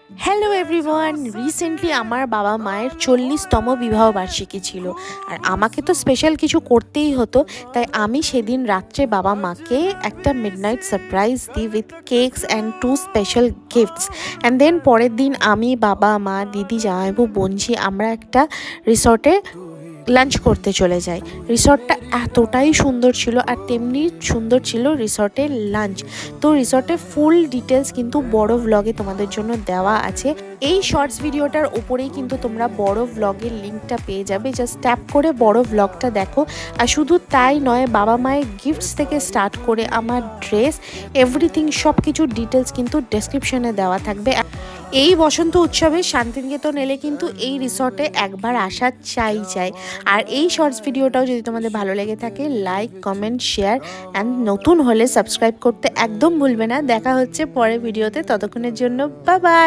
Hello everyone, recently আমার বাবা মায়ের 40তম বিবাহ বার্ষিকী ছিল। আর আমাকে তো স্পেশাল কিছু করতেই হতো, তাই আমি সেদিন রাত্রে বাবা মাকে একটা মিডনাইট সারপ্রাইজ দিই with cakes and two special gifts. And then পরের দিন আমি, বাবা, মা, দিদি, জামাইবু, বোনঝি আমরা একটা রিসর্টে লাঞ্চ করতে চলে যাই। রিসর্টটা এতটাই সুন্দর ছিল, আর তেমনি সুন্দর ছিল রিসর্টের লাঞ্চ। তো রিসর্টের ফুল ডিটেলস কিন্তু বড় ভ্লগে তোমাদের জন্য দেওয়া আছে। এই শর্টস ভিডিওটার ওপরেই কিন্তু তোমরা বড় ভ্লগের লিঙ্কটা পেয়ে যাবে, জাস্ট ট্যাপ করে বড় ভ্লগটা দেখো। আর শুধু তাই নয়, বাবা মায়ের গিফটস থেকে স্টার্ট করে আমার ড্রেস, এভরিথিং সব কিছুর ডিটেলস কিন্তু ডেসক্রিপশনে দেওয়া থাকবে। এই বসন্ত উৎসবে শান্তিনিকেতন এলে কিন্তু এই রিসর্টে একবার আসা চাই। আর এই শর্টস ভিডিওটাও যদি তোমাদের ভালো লেগে থাকে, লাইক, কমেন্ট, শেয়ার অ্যান্ড নতুন হলে সাবস্ক্রাইব করতে একদম ভুলবে না। দেখা হচ্ছে পরের ভিডিওতে, ততক্ষণের জন্য বাই বাই।